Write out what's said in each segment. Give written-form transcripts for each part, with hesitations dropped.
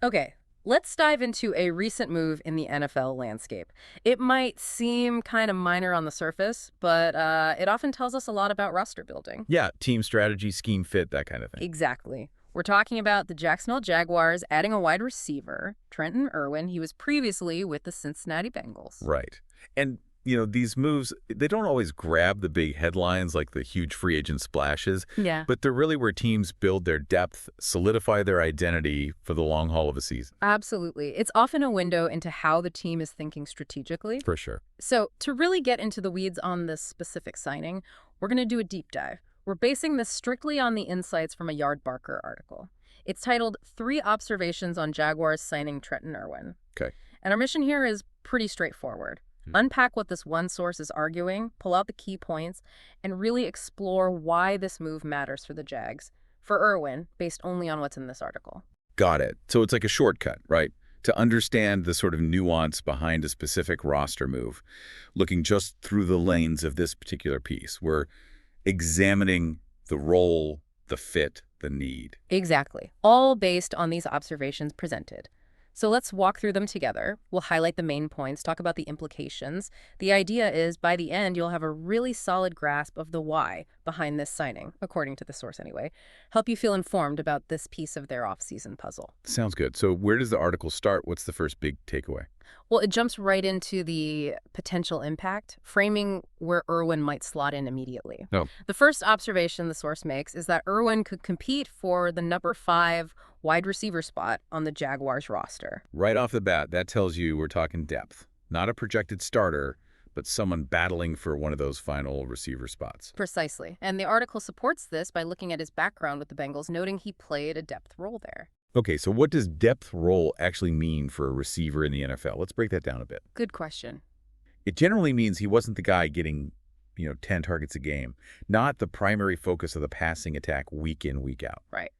Okay, let's dive into a recent move in the NFL landscape. It might seem kind of minor on the surface, but it often tells us a lot about roster building. Yeah, team strategy, scheme fit, that kind of thing. Exactly. We're talking about the Jacksonville Jaguars adding a wide receiver, Trenton Irwin. He was previously with the Cincinnati Bengals. Right. And, these moves, they don't always grab the big headlines like the huge free agent splashes, Yeah. but they're really where teams build their depth, solidify their identity for the long haul of a season. Absolutely. It's often a window into how the team is thinking strategically. For sure. So, to really get into the weeds on this specific signing, we're going to do a deep dive. We're basing this strictly on the insights from a Yardbarker article. It's titled Three Observations on Jaguars Signing Trenton Irwin. Okay. And our mission here is pretty straightforward. Unpack what this one source is arguing, pull out the key points, and really explore why this move matters for the Jags, for Irwin, based only on what's in this article. Got it. So it's like a shortcut, right? To understand the sort of nuance behind a specific roster move, looking just through the lens of this particular piece. We're examining the role, the fit, the need. Exactly. All based on these observations presented. So let's walk through them together. We'll highlight the main points, talk about the implications. The idea is by the end, you'll have a really solid grasp of the why behind this signing, according to the source anyway. Help you feel informed about this piece of their off-season puzzle. Sounds good. So where does the article start? What's the first big takeaway? Well, it jumps right into the potential impact, framing where Irwin might slot in immediately. Oh, The first observation the source makes is that Irwin could compete for the number 5 wide receiver spot on the Jaguars roster. right off the bat, that tells you we're talking depth. Not a projected starter, but someone battling for one of those final receiver spots. Precisely. And the article supports this by looking at his background with the Bengals, noting he played a depth role there. Okay, so what does depth role actually mean for a receiver in the NFL? Let's break that down a bit. Good question. It generally means he wasn't the guy getting, 10 targets a game, not the primary focus of the passing attack week in, week out. Right.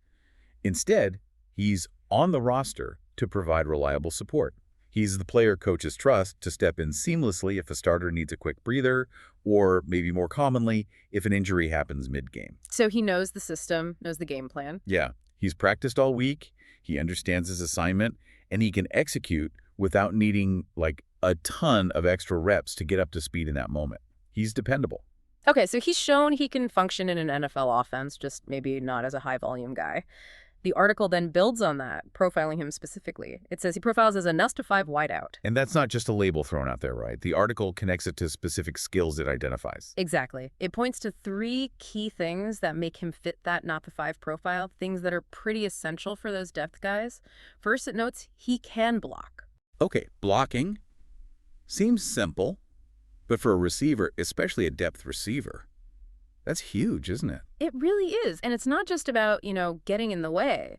Instead, he's on the roster to provide reliable support. He's the player coaches trust to step in seamlessly if a starter needs a quick breather, or maybe more commonly, if an injury happens mid-game. So he knows the system, knows the game plan. Yeah, he's practiced all week, he understands his assignment, and he can execute without needing, like, a ton of extra reps to get up to speed in that moment. He's dependable. Okay, so he's shown he can function in an NFL offense, just maybe not as a high-volume guy. The article then builds on that, profiling him specifically. It says he profiles as a Nuss to 5 wideout. And that's not just a label thrown out there, right? The article connects it to specific skills it identifies. Exactly. It points to 3 key things that make him fit that not the 5 profile, things that are pretty essential for those depth guys. First, it notes he can block. Okay, blocking seems simple, but for a receiver, especially a depth receiver, that's huge, isn't it? It really is. And it's not just about, getting in the way.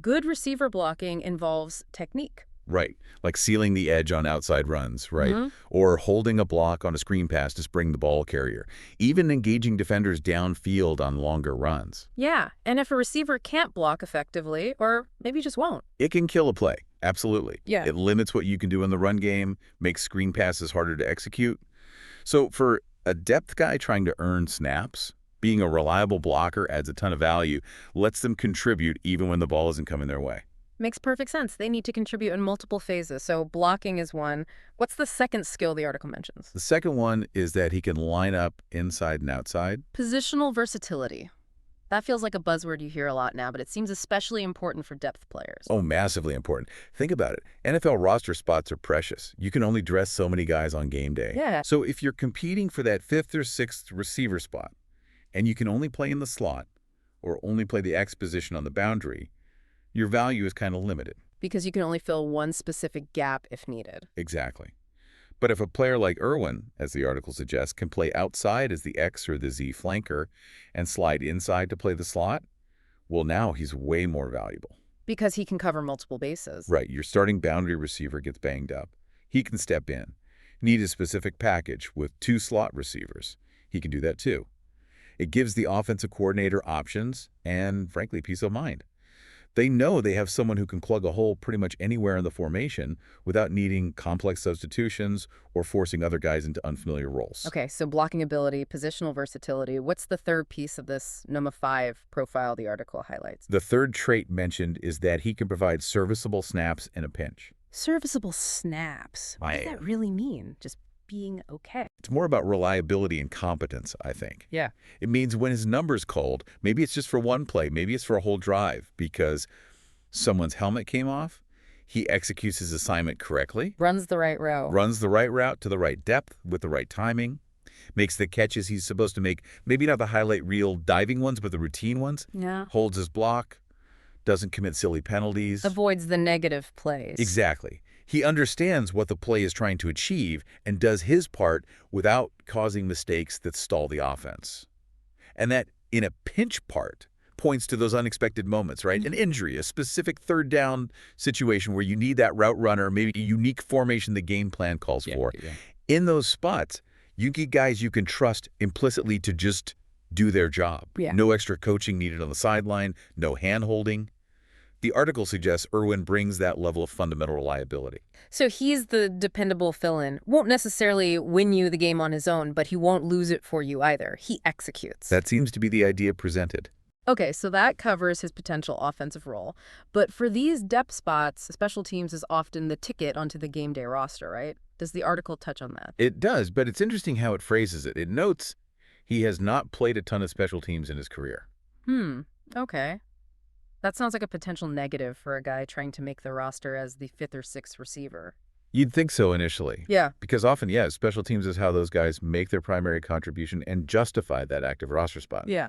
Good receiver blocking involves technique. Right, like sealing the edge on outside runs, right? hmm Or holding a block on a screen pass to spring the ball carrier. Even engaging defenders downfield on longer runs. Yeah. And if a receiver can't block effectively, or maybe just won't. It can kill a play, absolutely. Yeah. It limits what you can do in the run game, makes screen passes harder to execute. So for a depth guy trying to earn snaps, being a reliable blocker adds a ton of value, lets them contribute even when the ball isn't coming their way. Makes perfect sense. They need to contribute in multiple phases. So blocking is one. What's the second skill the article mentions? The second one is that he can line up inside and outside. Positional versatility. That feels like a buzzword you hear a lot now, but it seems especially important for depth players. Oh, massively important. Think about it. NFL roster spots are precious. You can only dress so many guys on game day. Yeah. So if you're competing for that 5th or 6th receiver spot, and you can only play in the slot, or only play the X position on the boundary, your value is kind of limited. Because you can only fill one specific gap if needed. Exactly. But if a player like Irwin, as the article suggests, can play outside as the X or the Z flanker and slide inside to play the slot, well, now he's way more valuable. Because he can cover multiple bases. Right, your starting boundary receiver gets banged up. He can step in. Need a specific package with 2 slot receivers. He can do that too. It gives the offensive coordinator options and, frankly, peace of mind. They know they have someone who can plug a hole pretty much anywhere in the formation without needing complex substitutions or forcing other guys into unfamiliar roles. Okay, so blocking ability, positional versatility. What's the third piece of this number 5 profile the article highlights? The third trait mentioned is that he can provide serviceable snaps in a pinch. Serviceable snaps. What does that really mean? Just being okay. It's more about reliability and competence, I think. Yeah. It means when his number's cold, maybe it's just for one play, maybe it's for a whole drive because someone's helmet came off, he executes his assignment correctly, Runs the right route. runs the right route to the right depth with the right timing, makes the catches he's supposed to make, maybe not the highlight reel diving ones, but the routine ones, Yeah. holds his block, doesn't commit silly penalties. Avoids the negative plays. Exactly. He understands what the play is trying to achieve and does his part without causing mistakes that stall the offense. And that in a pinch part points to those unexpected moments, right? An injury, a specific third down situation where you need that route runner, maybe a unique formation the game plan calls for. Yeah. In those spots, you get guys you can trust implicitly to just do their job. Yeah. No extra coaching needed on the sideline, no hand-holding. The article suggests Irwin brings that level of fundamental reliability. So he's the dependable fill-in. Won't necessarily win you the game on his own, but he won't lose it for you either. He executes. That seems to be the idea presented. Okay, so that covers his potential offensive role. But for these depth spots, special teams is often the ticket onto the game day roster, right? Does the article touch on that? It does, but it's interesting how it phrases it. It notes he has not played a ton of special teams in his career. Okay. That sounds like a potential negative for a guy trying to make the roster as the 5th or 6th receiver. You'd think so initially. Yeah. Because often, special teams is how those guys make their primary contribution and justify that active roster spot. Yeah.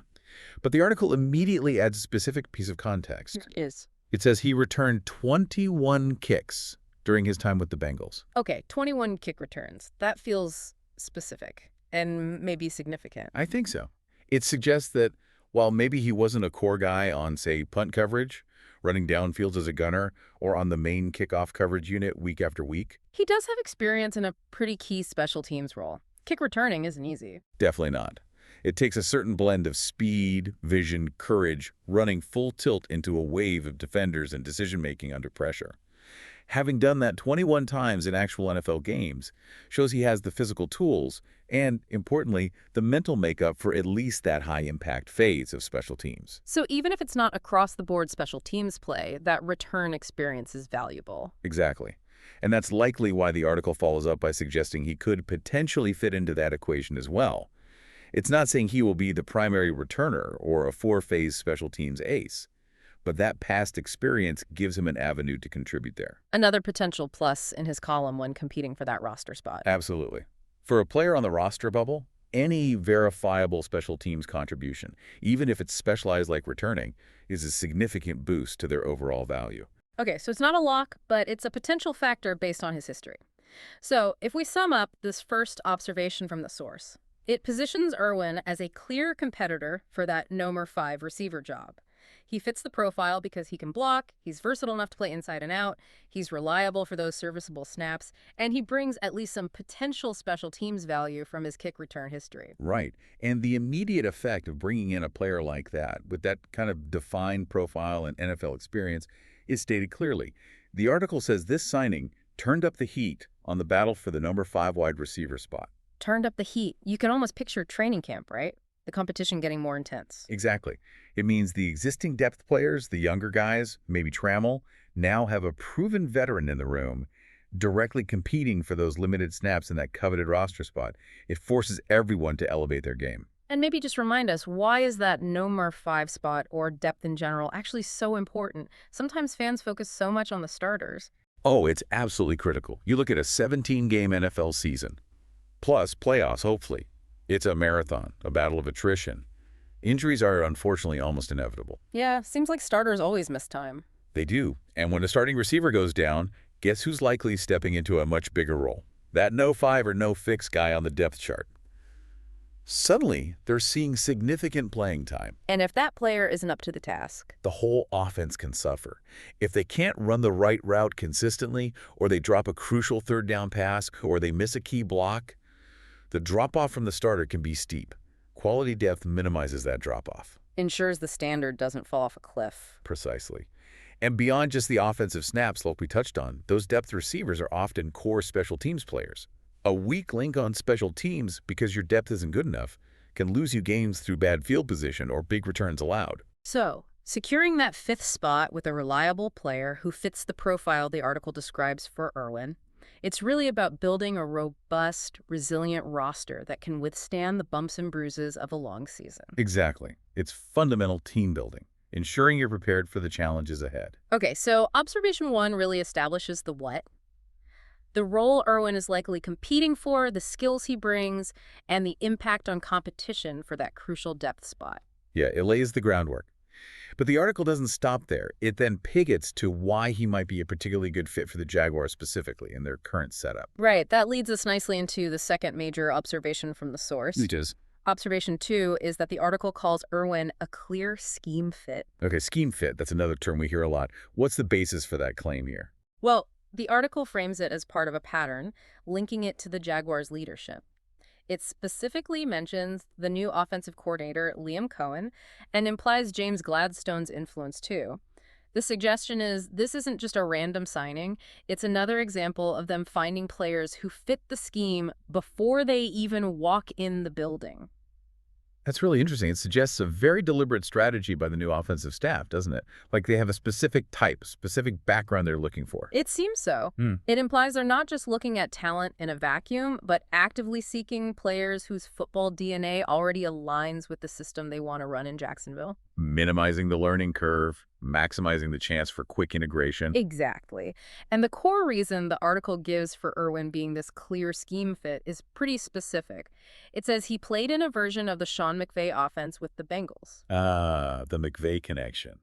But the article immediately adds a specific piece of context. Is. It says he returned 21 kicks during his time with the Bengals. Okay, 21 kick returns. That feels specific and maybe significant. I think so. It suggests that while maybe he wasn't a core guy on, say, punt coverage, running downfields as a gunner, or on the main kickoff coverage unit week after week. He does have experience in a pretty key special teams role. Kick returning isn't easy. Definitely not. It takes a certain blend of speed, vision, courage, running full tilt into a wave of defenders and decision-making under pressure. Having done that 21 times in actual NFL games shows he has the physical tools and, importantly, the mental makeup for at least that high-impact phase of special teams. So even if it's not across-the-board special teams play, that return experience is valuable. Exactly. And that's likely why the article follows up by suggesting he could potentially fit into that equation as well. It's not saying he will be the primary returner or a 4-phase special teams ace, but that past experience gives him an avenue to contribute there. Another potential plus in his column when competing for that roster spot. Absolutely. For a player on the roster bubble, any verifiable special teams contribution, even if it's specialized like returning, is a significant boost to their overall value. Okay, so it's not a lock, but it's a potential factor based on his history. So if we sum up this first observation from the source, it positions Irwin as a clear competitor for that number 5 receiver job. He fits the profile because he can block, he's versatile enough to play inside and out, he's reliable for those serviceable snaps, and he brings at least some potential special teams value from his kick return history. Right. And the immediate effect of bringing in a player like that, with that kind of defined profile and NFL experience, is stated clearly. The article says this signing turned up the heat on the battle for the number 5 wide receiver spot. Turned up the heat. You can almost picture training camp, right? The competition getting more intense. Exactly. It means the existing depth players, the younger guys, maybe Trammell, now have a proven veteran in the room directly competing for those limited snaps in that coveted roster spot. It forces everyone to elevate their game. And maybe just remind us, why is that number 5 spot or depth in general actually so important? Sometimes fans focus so much on the starters. Oh, it's absolutely critical. You look at a 17-game NFL season, plus playoffs, hopefully. It's a marathon, a battle of attrition. Injuries are unfortunately almost inevitable. Yeah, seems like starters always miss time. They do. And when a starting receiver goes down, guess who's likely stepping into a much bigger role? That no 5 or no fix guy on the depth chart. Suddenly, they're seeing significant playing time. And if that player isn't up to the task, The whole offense can suffer. If they can't run the right route consistently, or they drop a crucial third down pass, or they miss a key block, the drop-off from the starter can be steep. Quality depth minimizes that drop-off. ensures the standard doesn't fall off a cliff. Precisely. And beyond just the offensive snaps like we touched on, those depth receivers are often core special teams players. A weak link on special teams because your depth isn't good enough can lose you games through bad field position or big returns allowed. So, securing that fifth spot with a reliable player who fits the profile the article describes for Irwin, it's really about building a robust, resilient roster that can withstand the bumps and bruises of a long season. Exactly. It's fundamental team building, ensuring you're prepared for the challenges ahead. Okay, so observation one really establishes the what, the role Irwin is likely competing for, the skills he brings, and the impact on competition for that crucial depth spot. Yeah, it lays the groundwork. But the article doesn't stop there. It then pivots to why he might be a particularly good fit for the Jaguars specifically in their current setup. Right, that leads us nicely into the second major observation from the source. Which is, Observation two is that the article calls Irwin a clear scheme fit. okay, scheme fit, that's another term we hear a lot. What's the basis for that claim here? Well, the article frames it as part of a pattern, linking it to the Jaguars' leadership. It specifically mentions the new offensive coordinator, Liam Coen, and implies James Gladstone's influence too. The suggestion is this isn't just a random signing, it's another example of them finding players who fit the scheme before they even walk in the building. That's really interesting. It suggests a very deliberate strategy by the new offensive staff, doesn't it? Like they have a specific type, specific background they're looking for. It seems so. Hmm. It implies they're not just looking at talent in a vacuum, but actively seeking players whose football DNA already aligns with the system they want to run in Jacksonville. Minimizing the learning curve, maximizing the chance for quick integration. Exactly. And the core reason the article gives for Irwin being this clear scheme fit is pretty specific. It says he played in a version of the Sean McVay offense with the Bengals. Ah, the McVay connection.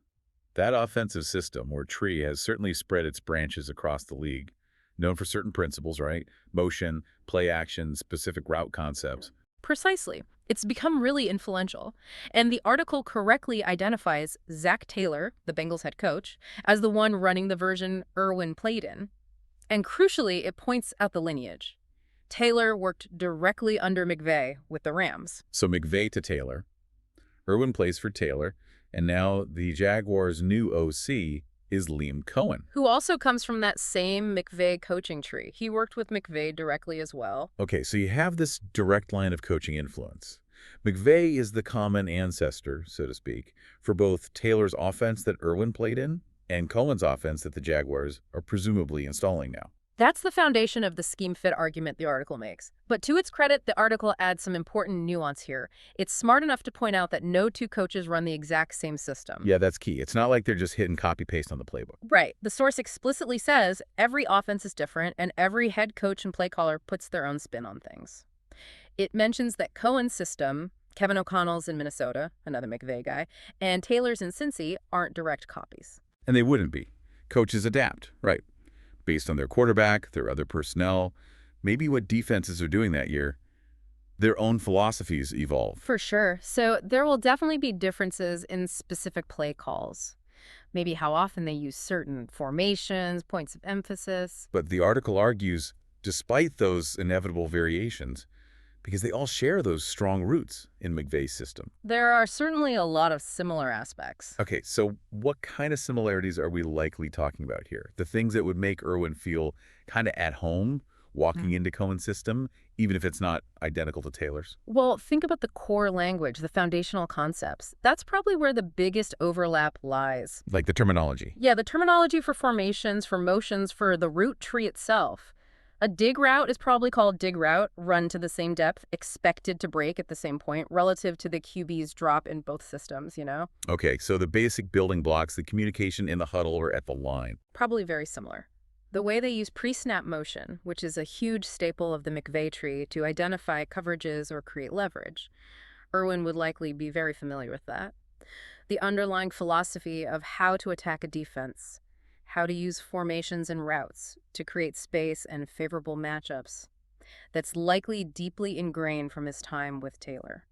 That offensive system or tree has certainly spread its branches across the league, known for certain principles, right? Motion, play action, specific route concepts. Precisely. It's become really influential. And the article correctly identifies Zach Taylor, the Bengals head coach, as the one running the version Irwin played in. And crucially, it points out the lineage. Taylor worked directly under McVay with the Rams. So McVay to Taylor. Irwin plays for Taylor, and now the Jaguars' new OC is Liam Coen. Who also comes from that same McVay coaching tree. He worked with McVay directly as well. Okay, so you have this direct line of coaching influence. McVay is the common ancestor, so to speak, for both Taylor's offense that Irwin played in and Cohen's offense that the Jaguars are presumably installing now. That's the foundation of the scheme fit argument the article makes. But to its credit, the article adds some important nuance here. It's smart enough to point out that no two coaches run the exact same system. Yeah, that's key. It's not like they're just hitting copy-paste on the playbook. Right. The source explicitly says every offense is different and every head coach and play caller puts their own spin on things. It mentions that Cohen's system, Kevin O'Connell's in Minnesota, another McVay guy, and Taylor's in Cincy aren't direct copies. And they wouldn't be. Coaches adapt, right, based on their quarterback, their other personnel, maybe what defenses are doing that year. Their own philosophies evolve. For sure. So there will definitely be differences in specific play calls. Maybe how often they use certain formations, points of emphasis. But the article argues, despite those inevitable variations, because they all share those strong roots in McVay's system. There are certainly a lot of similar aspects. Okay, so what kind of similarities are we likely talking about here? The things that would make Irwin feel kind of at home walking into Cohen's system, even if it's not identical to Taylor's? Well, think about the core language, the foundational concepts. That's probably where the biggest overlap lies. Like the terminology. Yeah, the terminology for formations, for motions, for the route tree itself. A dig route is probably called dig route, run to the same depth, expected to break at the same point, relative to the QB's drop in both systems, you know? Okay, so the basic building blocks, the communication in the huddle or at the line. Probably very similar. The way they use pre-snap motion, which is a huge staple of the McVay tree to identify coverages or create leverage. Irwin would likely be very familiar with that. The underlying philosophy of how to attack a defense, how to use formations and routes to create space and favorable matchups. That's likely deeply ingrained from his time with Taylor.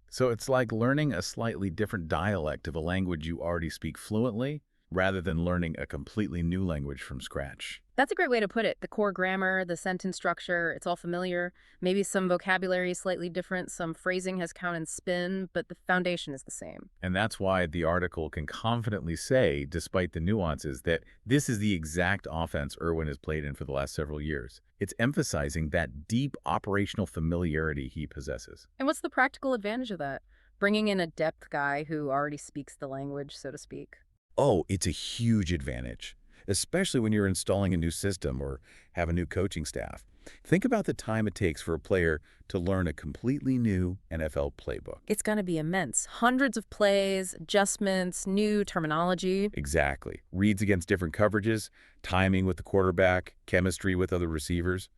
So it's like learning a slightly different dialect of a language you already speak fluently, rather than learning a completely new language from scratch. That's a great way to put it. The core grammar, the sentence structure, it's all familiar. Maybe some vocabulary is slightly different, some phrasing has count and spin, but the foundation is the same. And that's why the article can confidently say, despite the nuances, that this is the exact offense Irwin has played in for the last several years. It's emphasizing that deep operational familiarity he possesses. And what's the practical advantage of that? Bringing in a depth guy who already speaks the language, so to speak. Oh, it's a huge advantage, especially when you're installing a new system or have a new coaching staff. Think about the time it takes for a player to learn a completely new NFL playbook. It's going to be immense. Hundreds of plays, adjustments, new terminology. Exactly. Reads against different coverages, timing with the quarterback, chemistry with other receivers.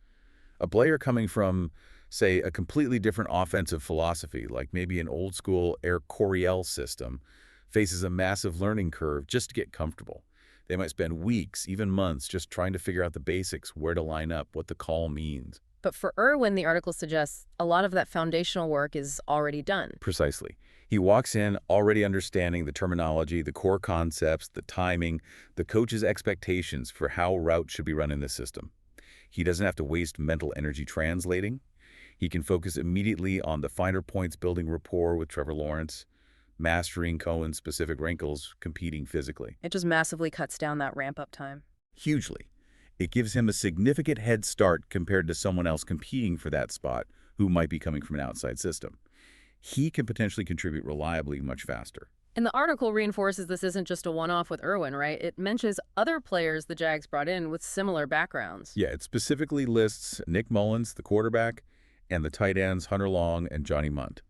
A player coming from, say, a completely different offensive philosophy, like maybe an old-school Air Coryell system, faces a massive learning curve just to get comfortable. They might spend weeks, even months, just trying to figure out the basics, where to line up, what the call means. But for Irwin, the article suggests a lot of that foundational work is already done. Precisely. He walks in already understanding the terminology, the core concepts, the timing, the coach's expectations for how routes should be run in the system. He doesn't have to waste mental energy translating. He can focus immediately on the finer points, building rapport with Trevor Lawrence, mastering Coen's specific wrinkles, competing physically. It just massively cuts down that ramp-up time. Hugely. It gives him a significant head start compared to someone else competing for that spot who might be coming from an outside system. He can potentially contribute reliably much faster. And the article reinforces this isn't just a one-off with Irwin, right? It mentions other players the Jags brought in with similar backgrounds. Yeah, it specifically lists Nick Mullins, the quarterback, and the tight ends Hunter Long and Johnny Munt.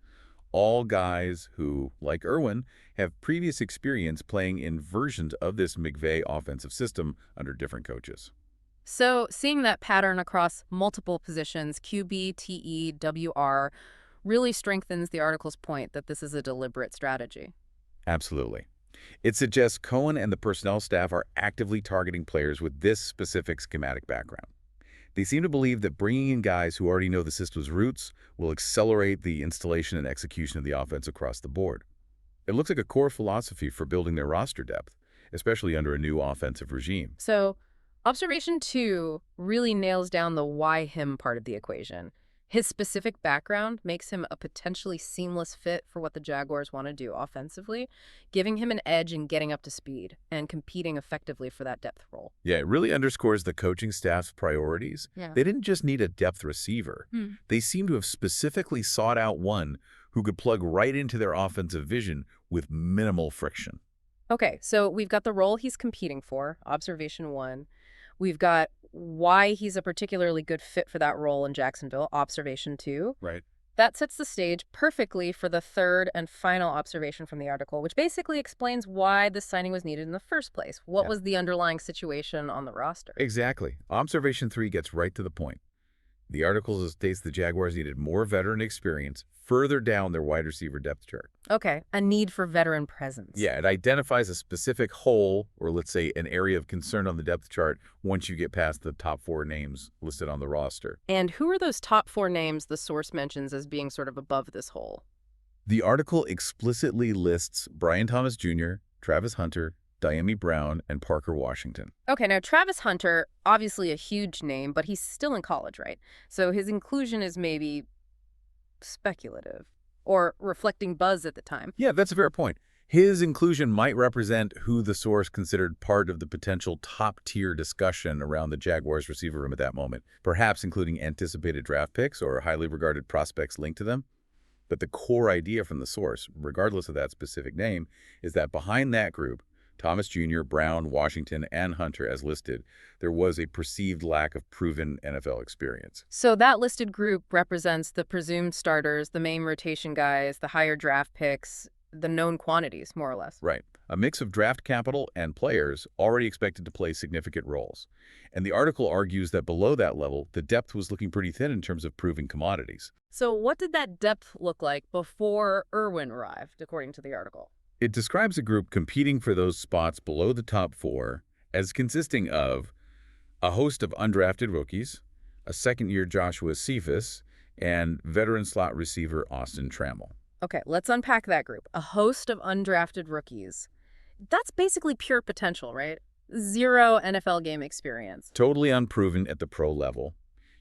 All guys who, like Irwin, have previous experience playing in versions of this McVay offensive system under different coaches. So seeing that pattern across multiple positions, QB, TE, WR, really strengthens the article's point that this is a deliberate strategy. Absolutely. It suggests Coen and the personnel staff are actively targeting players with this specific schematic background. They seem to believe that bringing in guys who already know the system's roots will accelerate the installation and execution of the offense across the board. It looks like a core philosophy for building their roster depth, especially under a new offensive regime. So observation 2 really nails down the why him part of the equation. His specific background makes him a potentially seamless fit for what the Jaguars want to do offensively, giving him an edge in getting up to speed and competing effectively for that depth role. Yeah, it really underscores the coaching staff's priorities. Yeah. They didn't just need a depth receiver. They seem to have specifically sought out one who could plug right into their offensive vision with minimal friction. Okay, so we've got the role he's competing for, observation 1. We've got why he's a particularly good fit for that role in Jacksonville, observation 2. Right. That sets the stage perfectly for the third and final observation from the article, which basically explains why this signing was needed in the first place. What was the underlying situation on the roster? Exactly. Observation 3 gets right to the point. The article states the Jaguars needed more veteran experience further down their wide receiver depth chart. Okay, a need for veteran presence. Yeah, it identifies a specific hole, or let's say an area of concern on the depth chart once you get past the top 4 names listed on the roster. And who are those top 4 names the source mentions as being sort of above this hole? The article explicitly lists Brian Thomas Jr., Travis Hunter, Dyami Brown, and Parker Washington. Okay, now Travis Hunter, obviously a huge name, but he's still in college, right? So his inclusion is maybe speculative or reflecting buzz at the time. Yeah, that's a fair point. His inclusion might represent who the source considered part of the potential top-tier discussion around the Jaguars receiver room at that moment, perhaps including anticipated draft picks or highly regarded prospects linked to them. But the core idea from the source, regardless of that specific name, is that behind that group, Thomas Jr., Brown, Washington, and Hunter as listed, there was a perceived lack of proven NFL experience. So that listed group represents the presumed starters, the main rotation guys, the higher draft picks, the known quantities, more or less. Right. A mix of draft capital and players already expected to play significant roles. And the article argues that below that level, the depth was looking pretty thin in terms of proven commodities. So what did that depth look like before Irwin arrived, according to the article? It describes a group competing for those spots below the top 4 as consisting of a host of undrafted rookies, a second-year Joshua Cephas, and veteran slot receiver Austin Trammell. Okay, let's unpack that group. A host of undrafted rookies. That's basically pure potential, right? Zero NFL game experience. Totally unproven at the pro level.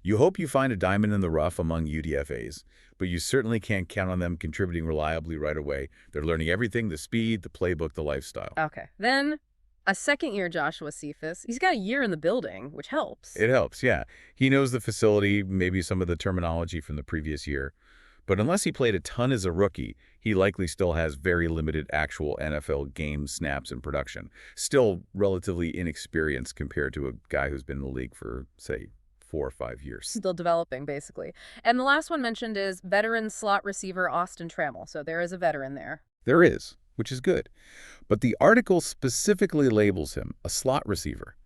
You hope you find a diamond in the rough among UDFAs, but you certainly can't count on them contributing reliably right away. They're learning everything: the speed, the playbook, the lifestyle. Okay. Then a second-year Joshua Cephas. He's got a year in the building, which helps. It helps, yeah. He knows the facility, maybe some of the terminology from the previous year. But unless he played a ton as a rookie, he likely still has very limited actual NFL game snaps and production. Still relatively inexperienced compared to a guy who's been in the league for, say, 4 or 5 years. Still developing, basically. And the last one mentioned is veteran slot receiver Austin Trammell. So there is a veteran there. There is, which is good. But the article specifically labels him a slot receiver.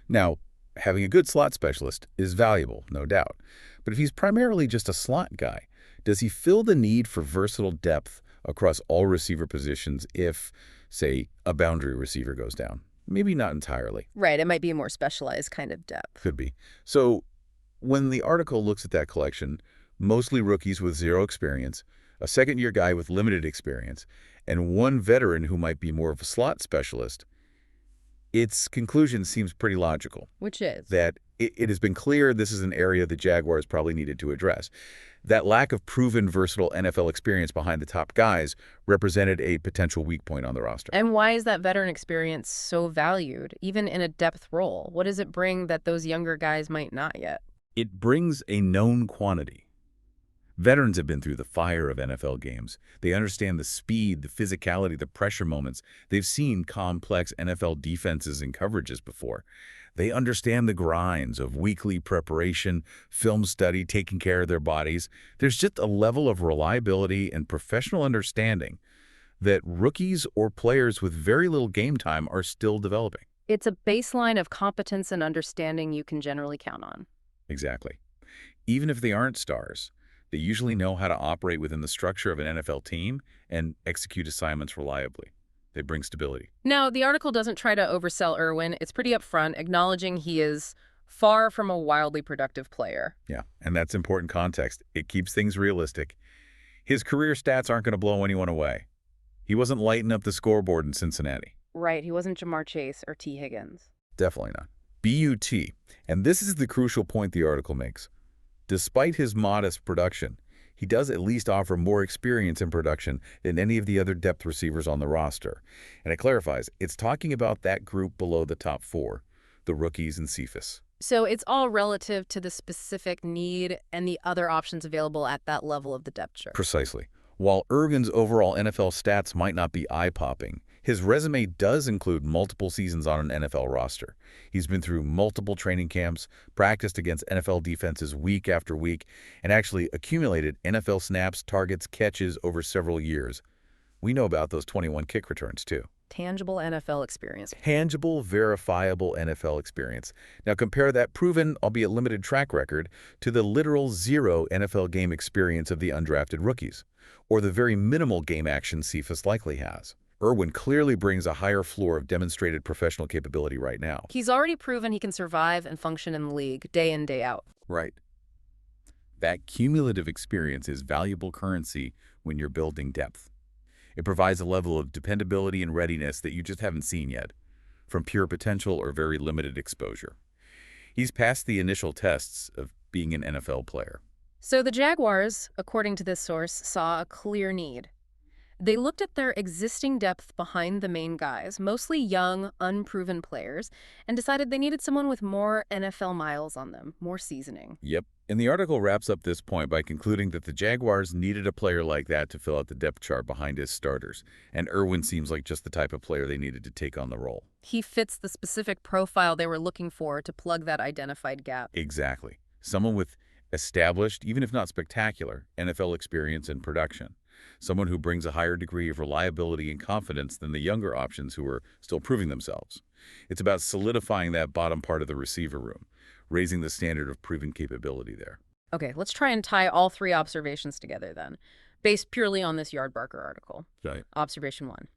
Now, having a good slot specialist is valuable, no doubt. But if he's primarily just a slot guy, does he fill the need for versatile depth across all receiver positions if, say, a boundary receiver goes down? Maybe not entirely. Right, it might be a more specialized kind of depth. Could be. So when the article looks at that collection, mostly rookies with zero experience, a second-year guy with limited experience, and one veteran who might be more of a slot specialist, its conclusion seems pretty logical. Which is? That it has been clear this is an area the Jaguars probably needed to address. That lack of proven versatile NFL experience behind the top guys represented a potential weak point on the roster. And why is that veteran experience so valued, even in a depth role? What does it bring that those younger guys might not yet? It brings a known quantity. Veterans have been through the fire of NFL games. They understand the speed, the physicality, the pressure moments. They've seen complex NFL defenses and coverages before. They understand the grinds of weekly preparation, film study, taking care of their bodies. There's just a level of reliability and professional understanding that rookies or players with very little game time are still developing. It's a baseline of competence and understanding you can generally count on. Exactly. Even if they aren't stars, they usually know how to operate within the structure of an NFL team and execute assignments reliably. They bring stability. Now, the article doesn't try to oversell Irwin. It's pretty upfront, acknowledging he is far from a wildly productive player. Yeah, and that's important context. It keeps things realistic. His career stats aren't going to blow anyone away. He wasn't lighting up the scoreboard in Cincinnati. Right, he wasn't Jamar Chase or T. Higgins. Definitely not. BUT, and this is the crucial point the article makes. Despite his modest production, he does at least offer more experience in production than any of the other depth receivers on the roster. And it clarifies, it's talking about that group below the top 4, the rookies and Cephas. So it's all relative to the specific need and the other options available at that level of the depth chart. Precisely. While Irvin's overall NFL stats might not be eye-popping, his resume does include multiple seasons on an NFL roster. He's been through multiple training camps, practiced against NFL defenses week after week, and actually accumulated NFL snaps, targets, catches over several years. We know about those 21 kick returns, too. Tangible NFL experience. Tangible, verifiable NFL experience. Now compare that proven, albeit limited track record to the literal 0 NFL game experience of the undrafted rookies, or the very minimal game action Cephas likely has. Irwin clearly brings a higher floor of demonstrated professional capability right now. He's already proven he can survive and function in the league day in, day out. Right. That cumulative experience is valuable currency when you're building depth. It provides a level of dependability and readiness that you just haven't seen yet, from pure potential or very limited exposure. He's passed the initial tests of being an NFL player. So the Jaguars, according to this source, saw a clear need. They looked at their existing depth behind the main guys, mostly young, unproven players, and decided they needed someone with more NFL miles on them, more seasoning. Yep. And the article wraps up this point by concluding that the Jaguars needed a player like that to fill out the depth chart behind his starters, and Irwin seems like just the type of player they needed to take on the role. He fits the specific profile they were looking for to plug that identified gap. Exactly. Someone with established, even if not spectacular, NFL experience and production. Someone who brings a higher degree of reliability and confidence than the younger options who are still proving themselves. It's about solidifying that bottom part of the receiver room, raising the standard of proven capability there. Okay, let's try and tie all 3 observations together then, based purely on this Yardbarker article. Right. Observation 1.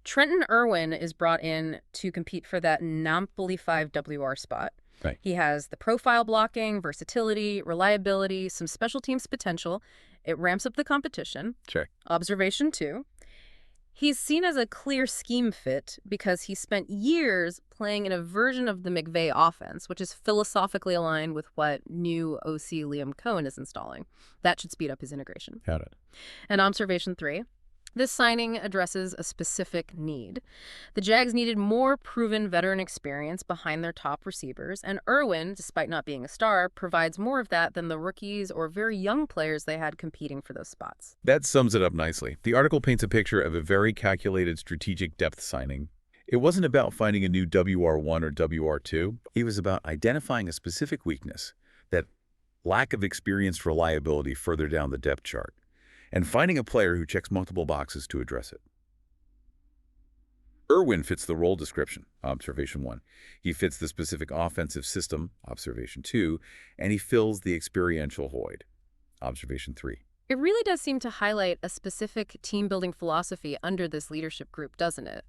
Trenton Irwin is brought in to compete for that Napoli 5 WR spot. Right. He has the profile blocking, versatility, reliability, some special teams potential. It ramps up the competition. Sure. Observation 2. He's seen as a clear scheme fit because he spent years playing in a version of the McVay offense, which is philosophically aligned with what new OC Liam Coen is installing. That should speed up his integration. Got it. And observation 3. This signing addresses a specific need. The Jags needed more proven veteran experience behind their top receivers, and Irwin, despite not being a star, provides more of that than the rookies or very young players they had competing for those spots. That sums it up nicely. The article paints a picture of a very calculated strategic depth signing. It wasn't about finding a new WR1 or WR2. It was about identifying a specific weakness, that lack of experienced reliability further down the depth chart, and finding a player who checks multiple boxes to address it. Irwin fits the role description, observation 1. He fits the specific offensive system, observation 2, and he fills the experiential void, observation 3. It really does seem to highlight a specific team-building philosophy under this leadership group, doesn't it?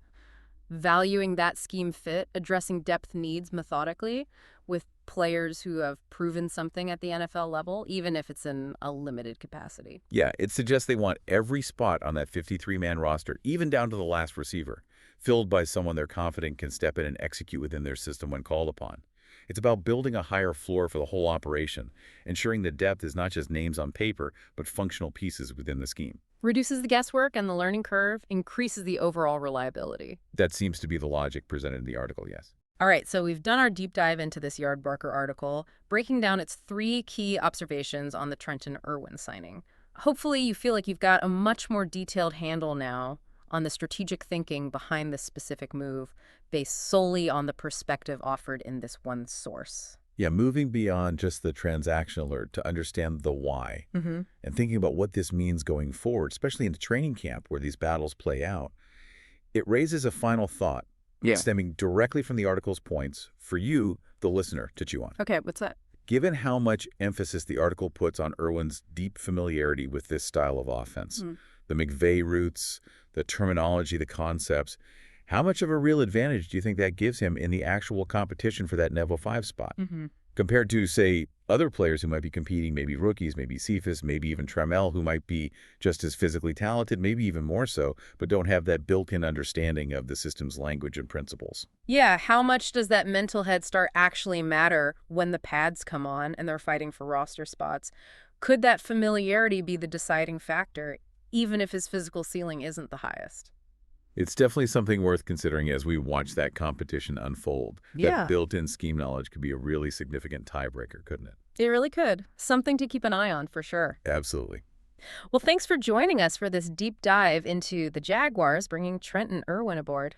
Valuing that scheme fit, addressing depth needs methodically with players who have proven something at the NFL level, even if it's in a limited capacity. Yeah, it suggests they want every spot on that 53-man roster, even down to the last receiver, filled by someone they're confident can step in and execute within their system when called upon. It's about building a higher floor for the whole operation, ensuring the depth is not just names on paper, but functional pieces within the scheme. Reduces the guesswork and the learning curve, increases the overall reliability. That seems to be the logic presented in the article, yes. All right, so we've done our deep dive into this Yardbarker article, breaking down its 3 key observations on the Trenton Irwin signing. Hopefully you feel like you've got a much more detailed handle now on the strategic thinking behind this specific move, based solely on the perspective offered in this one source. Yeah, moving beyond just the transaction alert to understand the why and thinking about what this means going forward, especially in the training camp where these battles play out, it raises a final thought stemming directly from the article's points for you, the listener, to chew on. Okay, what's that? Given how much emphasis the article puts on Irwin's deep familiarity with this style of offense, the McVay roots, the terminology, the concepts, how much of a real advantage do you think that gives him in the actual competition for that Neville 5 spot? Compared to, say, other players who might be competing, maybe rookies, maybe Cephas, maybe even Trammell, who might be just as physically talented, maybe even more so, but don't have that built-in understanding of the system's language and principles. Yeah, how much does that mental head start actually matter when the pads come on and they're fighting for roster spots? Could that familiarity be the deciding factor, even if his physical ceiling isn't the highest? It's definitely something worth considering as we watch that competition unfold. Yeah. That built-in scheme knowledge could be a really significant tiebreaker, couldn't it? It really could. Something to keep an eye on for sure. Absolutely. Well, thanks for joining us for this deep dive into the Jaguars bringing Trenton Irwin aboard.